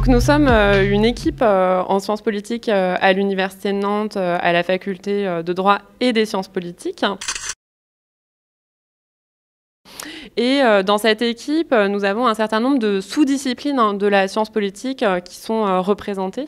Nous sommes une équipe en sciences politiques à l'Université de Nantes, à la faculté de droit et des sciences politiques. Et dans cette équipe, nous avons un certain nombre de sous-disciplines de la science politique qui sont représentées.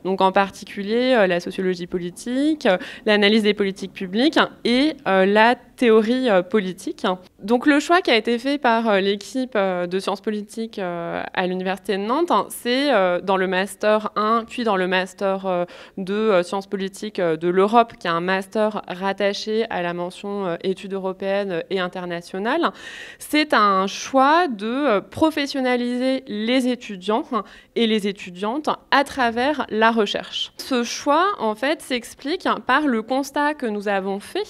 Donc en particulier la sociologie politique, l'analyse des politiques publiques et la théorie politique. Donc le choix qui a été fait par l'équipe de sciences politiques à l'Université de Nantes, c'est dans le Master 1, puis dans le Master 2 sciences politiques de l'Europe, qui est un master rattaché à la mention études européennes et internationales. C'est un choix de professionnaliser les étudiants et les étudiantes à travers la recherche. Ce choix, en fait, s'explique par le constat que nous avons fait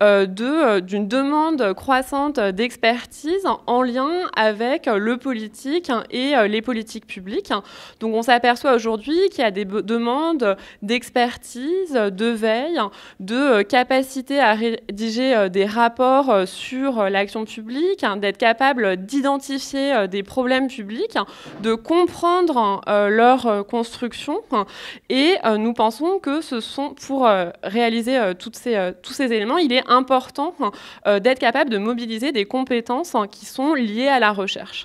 d'une demande croissante d'expertise en lien avec le politique et les politiques publiques. Donc on s'aperçoit aujourd'hui qu'il y a des demandes d'expertise, de veille, de capacité à rédiger des rapports sur l'action publique, d'être capable d'identifier des problèmes publics, de comprendre leur construction. Et nous pensons que ce sont, pour réaliser tous ces éléments, il est important d'être capable de mobiliser des compétences qui sont liées à la recherche.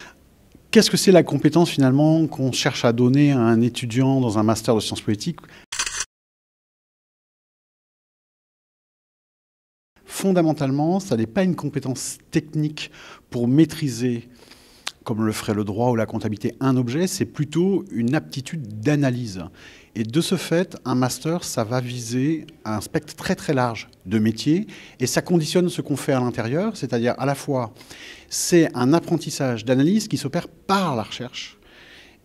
Qu'est-ce que c'est la compétence finalement qu'on cherche à donner à un étudiant dans un master de sciences politiques ? Fondamentalement, ça n'est pas une compétence technique pour maîtriser, comme le ferait le droit ou la comptabilité, un objet, c'est plutôt une aptitude d'analyse. Et de ce fait, un master, ça va viser un spectre très très large de métiers et ça conditionne ce qu'on fait à l'intérieur, c'est-à-dire à la fois, c'est un apprentissage d'analyse qui s'opère par la recherche.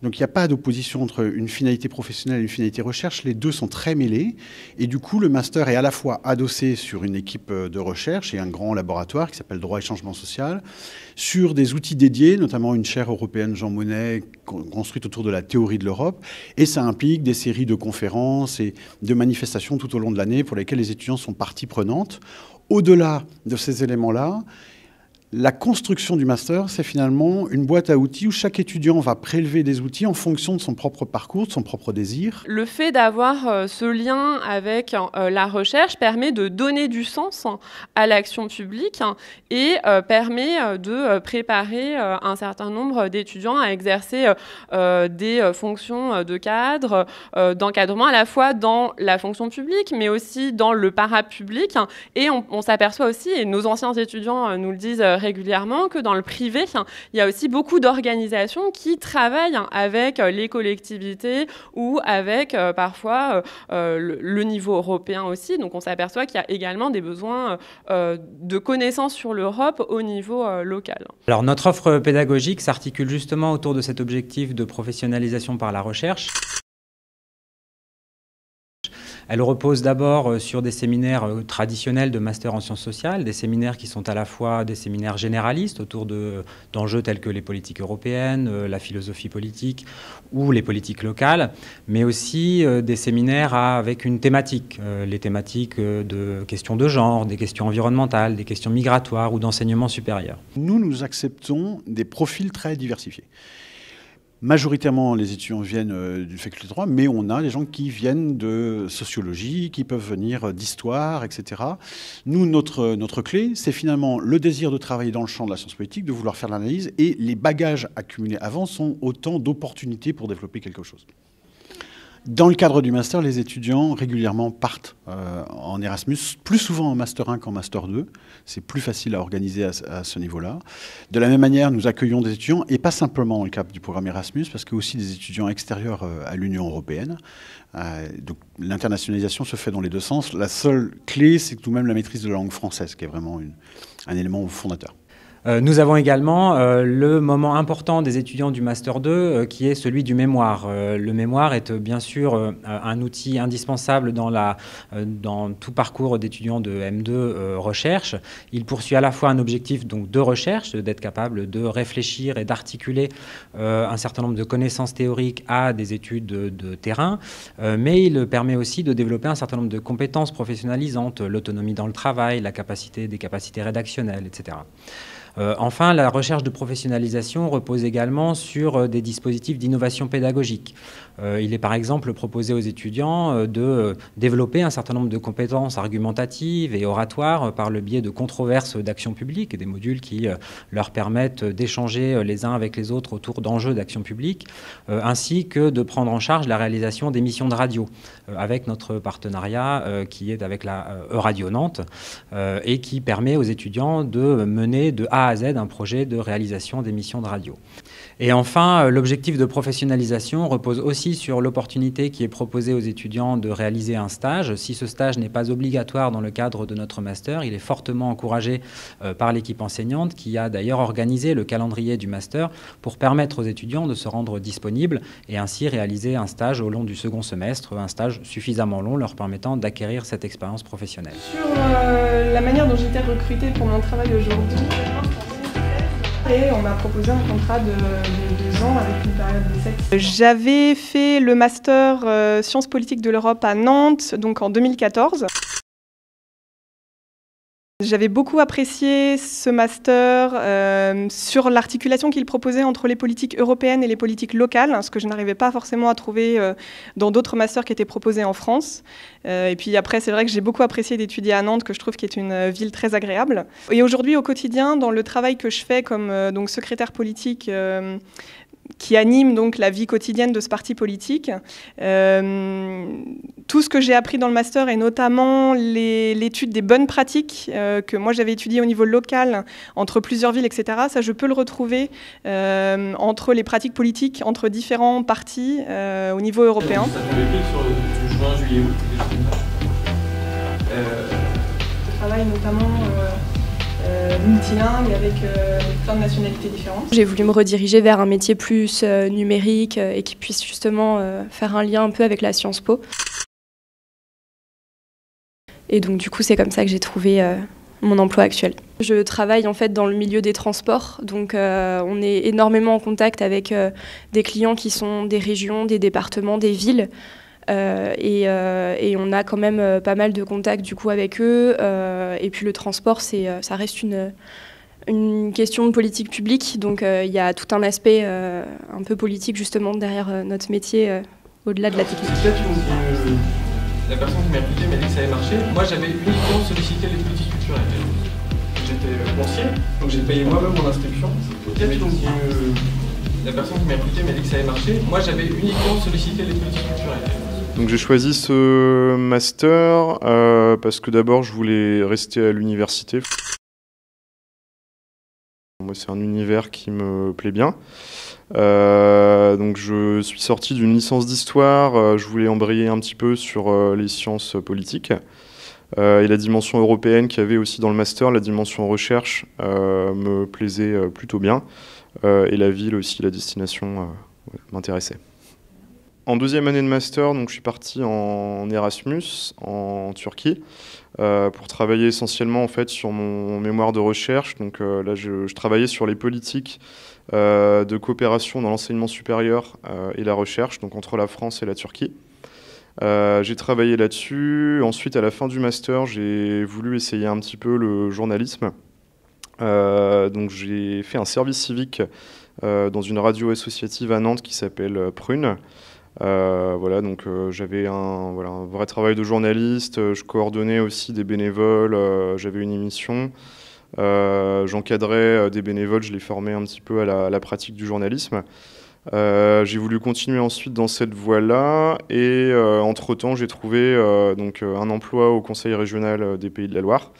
Donc il n'y a pas d'opposition entre une finalité professionnelle et une finalité recherche, les deux sont très mêlés et du coup le master est à la fois adossé sur une équipe de recherche et un grand laboratoire qui s'appelle Droit et Changement Social, sur des outils dédiés, notamment une chaire européenne Jean Monnet construite autour de la théorie de l'Europe, et ça implique des séries de conférences et de manifestations tout au long de l'année pour lesquelles les étudiants sont partie prenante. Au-delà de ces éléments-là, la construction du master, c'est finalement une boîte à outils où chaque étudiant va prélever des outils en fonction de son propre parcours, de son propre désir. Le fait d'avoir ce lien avec la recherche permet de donner du sens à l'action publique et permet de préparer un certain nombre d'étudiants à exercer des fonctions de cadre, d'encadrement à la fois dans la fonction publique mais aussi dans le parapublic. Et on s'aperçoit aussi, et nos anciens étudiants nous le disent régulièrement, que dans le privé, il y a aussi beaucoup d'organisations qui travaillent avec les collectivités ou avec parfois le niveau européen aussi. Donc on s'aperçoit qu'il y a également des besoins de connaissances sur l'Europe au niveau local. Alors notre offre pédagogique s'articule justement autour de cet objectif de professionnalisation par la recherche. Elle repose d'abord sur des séminaires traditionnels de master en sciences sociales, des séminaires qui sont à la fois des séminaires généralistes autour d'enjeux tels que les politiques européennes, la philosophie politique ou les politiques locales, mais aussi des séminaires avec une thématique, les thématiques de questions de genre, des questions environnementales, des questions migratoires ou d'enseignement supérieur. Nous acceptons des profils très diversifiés. Majoritairement, les étudiants viennent d'une faculté de droit, mais on a des gens qui viennent de sociologie, qui peuvent venir d'histoire, etc. Nous, notre clé, c'est finalement le désir de travailler dans le champ de la science politique, de vouloir faire l'analyse, et les bagages accumulés avant sont autant d'opportunités pour développer quelque chose. Dans le cadre du master, les étudiants régulièrement partent en Erasmus, plus souvent en Master 1 qu'en Master 2. C'est plus facile à organiser à ce niveau-là. De la même manière, nous accueillons des étudiants, et pas simplement dans le cadre du programme Erasmus, parce que aussi des étudiants extérieurs à l'Union européenne. Donc l'internationalisation se fait dans les deux sens. La seule clé, c'est tout de même la maîtrise de la langue française, qui est vraiment un élément fondateur. Nous avons également le moment important des étudiants du Master 2 qui est celui du mémoire. Le mémoire est bien sûr un outil indispensable dans tout parcours d'étudiants de M2 recherche. Il poursuit à la fois un objectif donc, de recherche, d'être capable de réfléchir et d'articuler un certain nombre de connaissances théoriques à des études de terrain, mais il permet aussi de développer un certain nombre de compétences professionnalisantes, l'autonomie dans le travail, des capacités rédactionnelles, etc. Enfin, la recherche de professionnalisation repose également sur des dispositifs d'innovation pédagogique. Il est par exemple proposé aux étudiants de développer un certain nombre de compétences argumentatives et oratoires par le biais de controverses d'action publique et des modules qui leur permettent d'échanger les uns avec les autres autour d'enjeux d'action publique, ainsi que de prendre en charge la réalisation d'émissions de radio avec notre partenariat qui est avec la Euradio Nantes et qui permet aux étudiants de mener de A à Z un projet de réalisation d'émissions de radio. Et enfin, l'objectif de professionnalisation repose aussi sur l'opportunité qui est proposée aux étudiants de réaliser un stage. Si ce stage n'est pas obligatoire dans le cadre de notre master, il est fortement encouragé par l'équipe enseignante qui a d'ailleurs organisé le calendrier du master pour permettre aux étudiants de se rendre disponibles et ainsi réaliser un stage au long du second semestre, un stage suffisamment long leur permettant d'acquérir cette expérience professionnelle. Sur la manière dont j'étais recrutée pour mon travail aujourd'hui, et on m'a proposé un contrat de 2 ans avec une période d'essai. J'avais fait le master sciences politiques de l'Europe à Nantes, donc en 2014. J'avais beaucoup apprécié ce master sur l'articulation qu'il proposait entre les politiques européennes et les politiques locales, ce que je n'arrivais pas forcément à trouver dans d'autres masters qui étaient proposés en France. Et puis après, c'est vrai que j'ai beaucoup apprécié d'étudier à Nantes, que je trouve qui est une ville très agréable. Et aujourd'hui, au quotidien, dans le travail que je fais comme donc secrétaire politique, qui anime donc la vie quotidienne de ce parti politique. Tout ce que j'ai appris dans le master et notamment l'étude des bonnes pratiques que moi j'avais étudiées au niveau local entre plusieurs villes, etc. Ça, je peux le retrouver entre les pratiques politiques, entre différents partis au niveau européen. Ça tombait pile sur juin, juillet, août. Je travaille notamment multilingue avec plein de nationalités différentes. J'ai voulu me rediriger vers un métier plus numérique et qui puisse justement faire un lien un peu avec la Sciences Po. Et donc du coup c'est comme ça que j'ai trouvé mon emploi actuel. Je travaille en fait dans le milieu des transports, donc on est énormément en contact avec des clients qui sont des régions, des départements, des villes. Et on a quand même pas mal de contacts du coup avec eux. Et puis le transport, ça reste une question de politique publique. Donc il y a tout un aspect un peu politique justement derrière notre métier, au-delà de la technique. La personne qui m'a recruté m'a dit que ça avait marché. Moi, j'avais uniquement sollicité les politiques culturelles. J'étais boursier, donc j'ai payé moi-même mon inscription. La personne qui m'a recruté m'a dit que ça avait marché. Moi, j'avais uniquement sollicité les politiques culturelles. Donc j'ai choisi ce master parce que d'abord je voulais rester à l'université. Moi c'est un univers qui me plaît bien. Donc je suis sorti d'une licence d'histoire, je voulais embrayer un petit peu sur les sciences politiques. Et la dimension européenne qu'il y avait aussi dans le master, la dimension recherche, me plaisait plutôt bien. Et la ville aussi, la destination m'intéressait. En deuxième année de master, donc, je suis parti en Erasmus, en Turquie, pour travailler essentiellement en fait, sur mon mémoire de recherche. Donc, là, je travaillais sur les politiques de coopération dans l'enseignement supérieur et la recherche, donc entre la France et la Turquie. J'ai travaillé là-dessus. Ensuite, à la fin du master, j'ai voulu essayer un petit peu le journalisme. Donc, j'ai fait un service civique dans une radio associative à Nantes qui s'appelle Prune. Voilà, donc j'avais un vrai travail de journaliste, je coordonnais aussi des bénévoles, j'avais une émission, j'encadrais des bénévoles, je les formais un petit peu à la pratique du journalisme. J'ai voulu continuer ensuite dans cette voie-là et entre-temps j'ai trouvé donc, un emploi au Conseil régional des Pays de la Loire,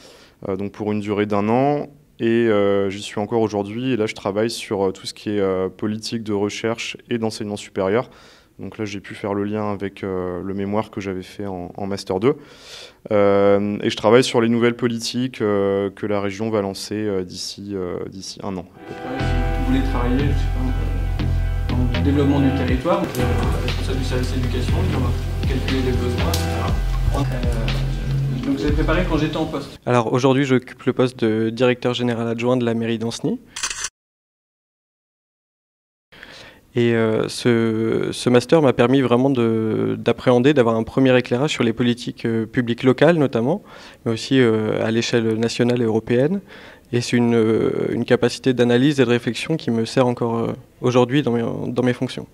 donc pour une durée d'1 an. Et j'y suis encore aujourd'hui et là je travaille sur tout ce qui est politique de recherche et d'enseignement supérieur Donc là, j'ai pu faire le lien avec le mémoire que j'avais fait en Master 2. Et je travaille sur les nouvelles politiques que la région va lancer d'ici 1 an. Si vous voulez travailler, je sais pas, dans le développement du territoire, responsable du service éducation, on va calculer les besoins, etc. Donc j'ai préparé quand j'étais en poste. Alors aujourd'hui, j'occupe le poste de directeur général adjoint de la mairie d'Ancenis. Et ce master m'a permis vraiment d'appréhender, d'avoir un premier éclairage sur les politiques publiques locales notamment, mais aussi à l'échelle nationale et européenne. Et c'est une capacité d'analyse et de réflexion qui me sert encore aujourd'hui dans mes fonctions.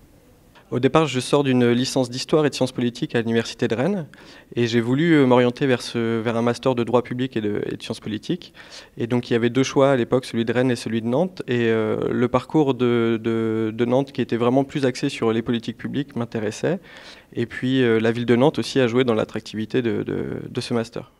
Au départ, je sors d'une licence d'histoire et de sciences politiques à l'université de Rennes et j'ai voulu m'orienter vers un master de droit public et de sciences politiques. Et donc il y avait 2 choix à l'époque, celui de Rennes et celui de Nantes. Et le parcours de Nantes, qui était vraiment plus axé sur les politiques publiques, m'intéressait. Et puis la ville de Nantes aussi a joué dans l'attractivité de ce master.